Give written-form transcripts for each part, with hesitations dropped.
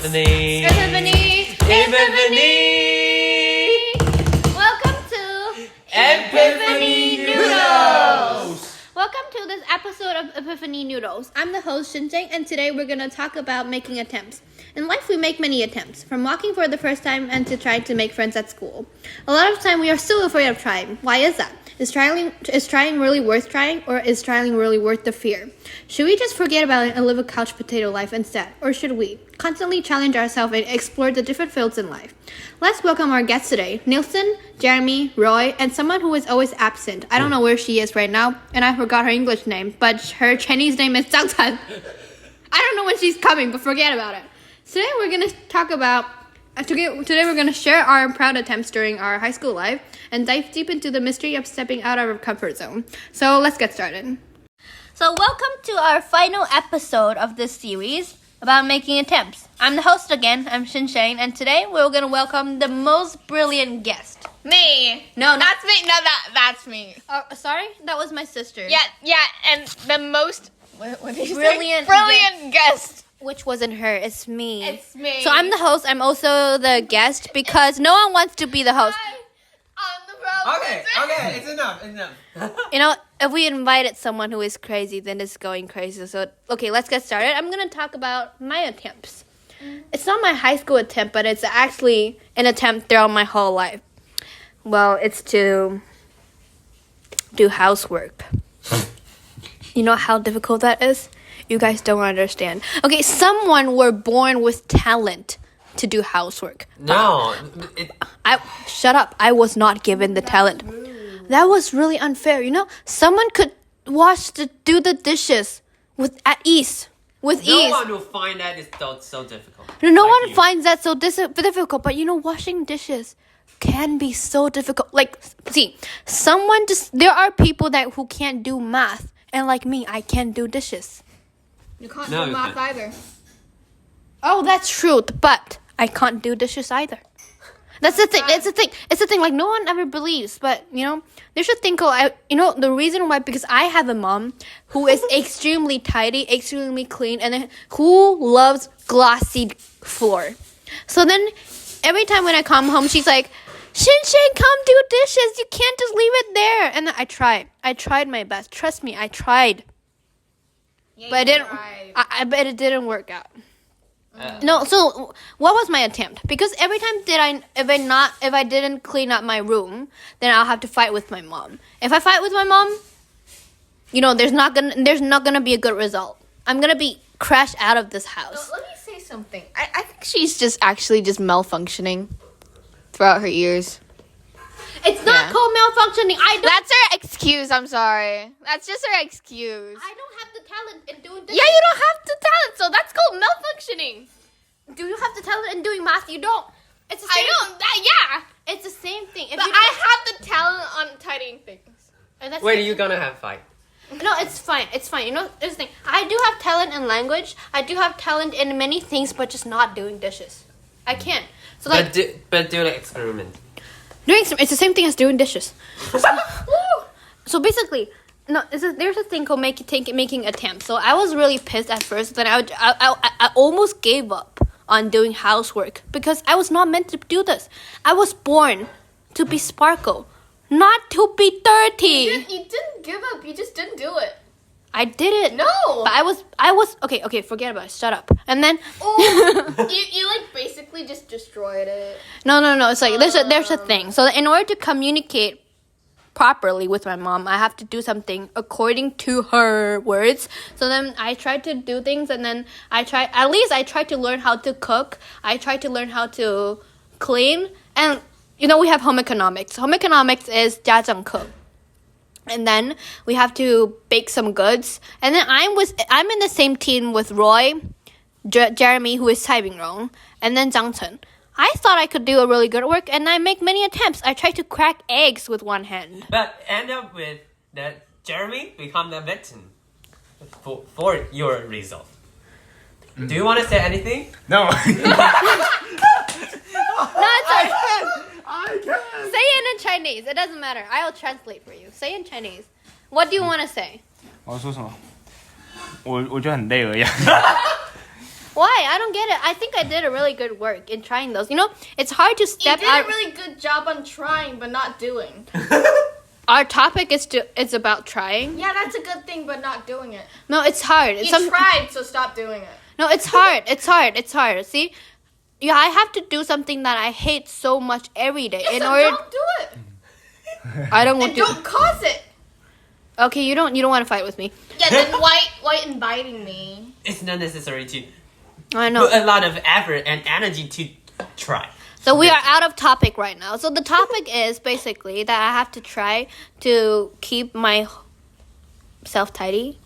Epiphany. Welcome to Epiphany Noodles. Welcome to this episode of Epiphany Noodles. I'm the host Shingsheng, and today we're going to talk about making attempts. In life, we make many attempts, from walking for the first time and to trying to make friends at school. A lot of time, we are still afraid of trying. Why is that? Is trying really worth trying, or is trying really worth the fear? Should we just forget about it and live a couch potato life instead? Or should we constantly challenge ourselves and explore the different fields in life? Let's welcome our guests today, Nielsen, Jeremy, Roy, and someone who is always absent. I don't know where she is right now, and I forgot her English name, but her Chinese name is Zhang Tan. I don't know when she's coming, but forget about it. Today we're going to talk about Today we're going to share our proud attempts during our high school life and dive deep into the mystery of stepping out of our comfort zone. So let's get started. So welcome to our final episode of this series about making attempts. I'm the host again, I'm Shingsheng, and today we're going to welcome the most brilliant guest. Me. No, that's me. No, that's me. Sorry? That was my sister. Yeah, and the most what did you Brilliant say? Brilliant guest. Which wasn't her, it's me. It's me. So I'm the host, I'm also the guest because no one wants to be the host. I'm the problem. Okay, it's enough. You know, if we invited someone who is crazy, then it's going crazy. So, okay, let's get started. I'm going to talk about my attempts. It's not my high school attempt, but it's actually an attempt throughout my whole life. Well, it's to do housework. You know how difficult that is? You guys don't understand. Okay, someone were born with talent to do housework. No. Shut up. I was not given the talent. That was really unfair. You know, someone could do the dishes with ease. No one will find that is so difficult. No one finds that so difficult. But you know, washing dishes can be so difficult. Like, see, there are people who can't do math. And like me, I can't do dishes. You can't do math either. Oh, that's true. But I can't do dishes either. That's the thing. It's the thing. Like, no one ever believes. But, you know, they should think, the reason why, because I have a mom who is extremely tidy, extremely clean, and who loves glossy floor. So then, every time when I come home, she's like, Shingsheng, come do dishes. You can't just leave it there. And I tried. I tried my best. Trust me, I tried. Yeah, but I bet it didn't work out. No, so what was my attempt? Because every time if I didn't clean up my room, then I'll have to fight with my mom. If I fight with my mom, you know, there's not gonna be a good result. I'm gonna be crashed out of this house. Let me say something. I think she's just malfunctioning throughout her years. It's not called malfunctioning. That's her excuse. I'm sorry. That's just her excuse. I don't have the talent in doing this. Yeah, you don't have the talent, so that's called malfunctioning. Do you have the talent in doing math? You don't. It's the same. I don't. Yeah. It's the same thing. But I have the talent on tidying things. Wait, are you gonna have fight? No, it's fine. It's fine. You know, here's the thing. I do have talent in language. I do have talent in many things, but just not doing dishes. I can't. So like, but do the experiment. It's the same thing as doing dishes. So basically, there's a thing called making attempts. So I was really pissed at first. Then I almost gave up on doing housework because I was not meant to do this. I was born to be sparkle, not to be dirty. You didn't give up. You just didn't do it. I did it. No. But I was okay, forget about it. Shut up. And then you like basically just destroyed it. No. It's like there's a thing. So in order to communicate properly with my mom, I have to do something according to her words. So then I tried to do things, and then I tried to learn how to cook. I tried to learn how to clean, and you know, we have home economics. Home economics is 家政课. And then we have to bake some goods. And then I'm in the same team with Roy, Jeremy, who is Cai Bingrong, and then Zhang Chen. I thought I could do a really good work, and I make many attempts. I tried to crack eggs with one hand. But end up with that Jeremy become the victim for your result. Do you want to say anything? No. No, it's I can. Say it in Chinese. It doesn't matter. I'll translate for you. Say in Chinese. What do you want to say? 我要说什么？我觉得很累而已。Why? I don't get it. I think I did a really good work in trying those. You know, it's hard to You step did out. a really good job on trying, but not doing. Our topic is about trying. Yeah, that's a good thing, but not doing it. No, it's hard. You tried, so stop doing it. No, it's hard. It's hard. See, yeah, I have to do something that I hate so much every day Yeah, so don't do it. I don't want And to. don't cause it. Okay, you don't want to fight with me. Yeah, then why inviting me? It's not necessary to I know. put a lot of effort and energy to try. So we are out of topic right now. So the topic is basically that I have to try to keep my self tidy,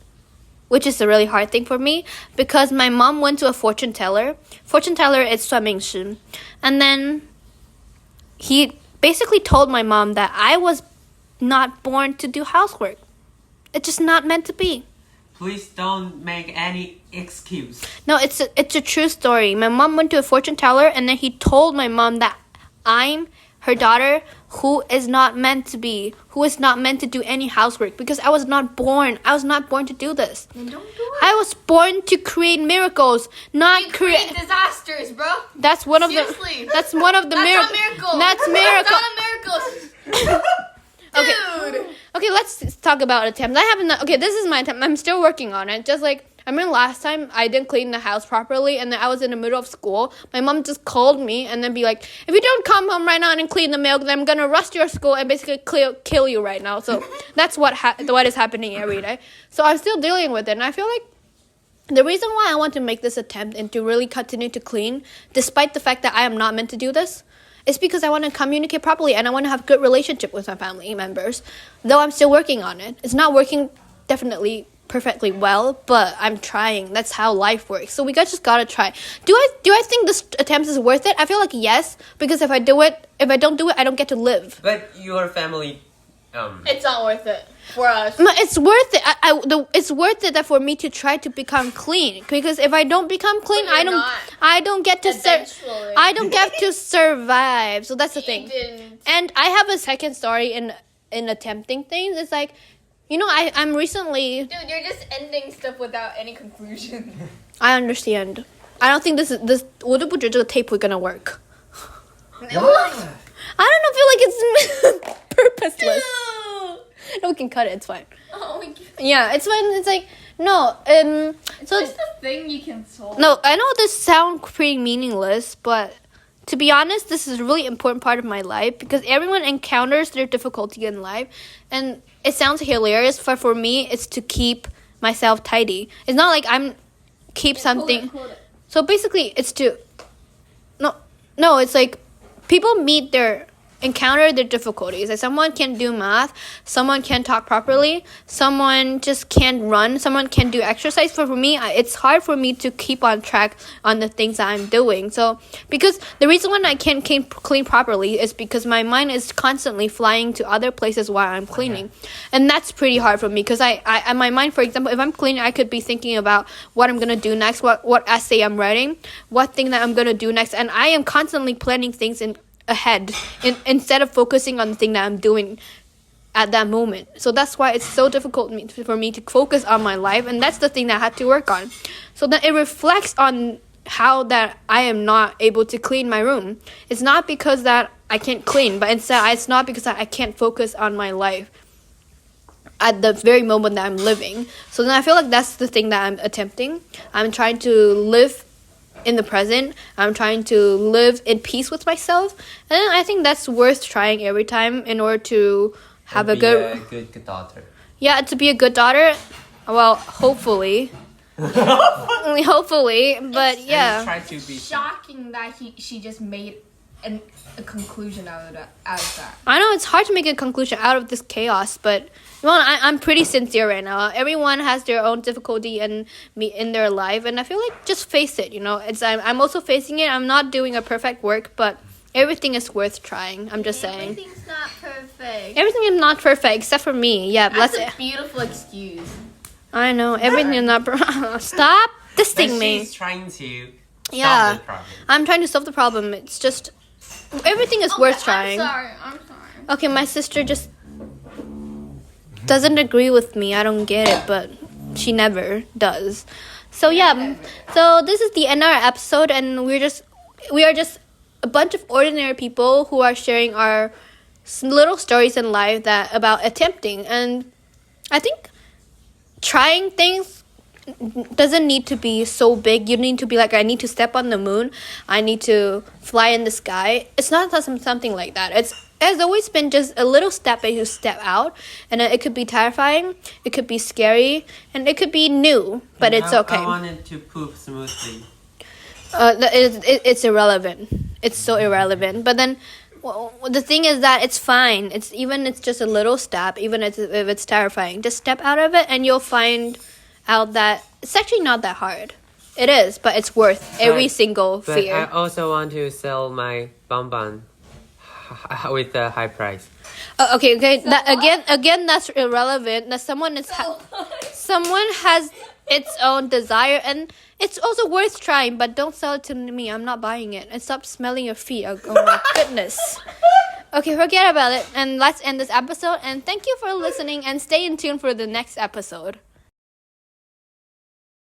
which is a really hard thing for me because my mom went to a fortune teller. Fortune teller is 算命师, and then he basically told my mom that I was not born to do housework. It's just not meant to be. Please don't make any excuse. No, it's a true story. My mom went to a fortune teller, and then he told my mom that I'm her daughter who is not meant to do any housework because I was not born. I was not born to do this. Then don't do it. I was born to create miracles, not You create disasters, bro. That's one of Seriously. the. That's one of the That's not miracle. That's miracle. That's not a miracle. Okay. Dude. Okay, let's talk about attempts. I haven't. Okay, this is my attempt. I'm still working on it. Just like I mean, last time I didn't clean the house properly, and then I was in the middle of school. My mom just called me and then be like, "If you don't come home right now and clean the milk, then I'm gonna rush your school and basically kill you right now." So that's what is happening every day. So I'm still dealing with it, and I feel like the reason why I want to make this attempt and to really continue to clean, despite the fact that I am not meant to do this, is because I want to communicate properly and I want to have good relationship with my family members. Though I'm still working on it. It's not working definitely perfectly well, but I'm trying. That's how life works. So we just gotta try. Do I think this attempt is worth it? I feel like yes, because if I don't do it, I don't get to live. But your family, It's not worth it for us. No, it's worth it. It's worth it that for me to try to become clean. Because if I don't become clean, But you're not. I don't get to Eventually. I don't get to survive. So that's the thing. You didn't. And I have a second story in attempting things. It's like, you know, I'm recently. Dude, you're just ending stuff without any conclusion. I understand. I don't think this. 我都不觉得这个 tape 会 gonna work. What? I don't know. Feel like it's purposeless. No, we can cut it. It's fine. Oh my god. Yeah, it's fine. It's like no. So It's a thing you can solve. no, I know this sounds pretty meaningless, but to be honest, this is a really important part of my life because everyone encounters their difficulty in life, and it sounds hilarious, but for me, it's to keep myself tidy. It's not like I'm keep something. Hold it. So basically, it's to no. It's like people encounter their difficulties. Like someone can do math, someone can talk properly, someone just can't run, someone can do exercise. For me, it's hard for me to keep on track on the things that I'm doing. So because the reason why I can't clean properly is because my mind is constantly flying to other places while I'm cleaning. And that's pretty hard for me because I my mind, for example, if I'm cleaning, I could be thinking about what I'm going to do next, what essay I'm writing, what thing that I'm going to do next. And I am constantly planning things ahead instead of focusing on the thing that I'm doing at that moment. So that's why it's so difficult for me to focus on my life, and that's the thing that I had to work on. So then it reflects on how that I am not able to clean my room. It's not because that I can't clean, but instead it's not because I can't focus on my life at the very moment that I'm living. So then I feel like that's the thing that I'm attempting. I'm trying to live in the present. I'm trying to live in peace with myself, and I think that's worth trying every time in order to have a good daughter. yeah, to be a good daughter. Well, hopefully, but yeah. Try to be Shocking that she just made a conclusion out of that. I know it's hard to make a conclusion out of this chaos, but well, I'm pretty sincere right now. Everyone has their own difficulty in their life, and I feel like just face it. You know, I'm also facing it. I'm not doing a perfect work, but everything is worth trying. I'm just saying. Everything's not perfect. Everything is not perfect except for me. Yeah, That's let's. a beautiful excuse. I know everything is not. Stop But dissing me. she's trying to Yeah, solve the problem. I'm trying to solve the problem. It's just everything is worth trying. I'm sorry. Okay, my sister just doesn't agree with me. I don't get it, but she never does. So yeah, so this is the end of our episode, and we are just a bunch of ordinary people who are sharing our little stories in life about attempting. And I think trying things doesn't need to be so big. You need to be like, I need to step on the moon, I need to fly in the sky. It's not something like that. It has always been just a little step that you step out, and it could be terrifying, it could be scary, and it could be new, but it's okay. I wanted to poop smoothly. It's irrelevant. It's so irrelevant. But then, the thing is that it's fine. It's just a little step, even if it's terrifying. Just step out of it, and you'll find out that it's actually not that hard. It is, but it's worth every single fear. But I also want to sell my bonbon with a high price. Okay. Again, that's irrelevant. That someone has its own desire, and it's also worth trying. But don't sell it to me. I'm not buying it. And stop smelling your feet. Oh my goodness. Okay, forget about it, and let's end this episode. And thank you for listening. And stay in tune for the next episode.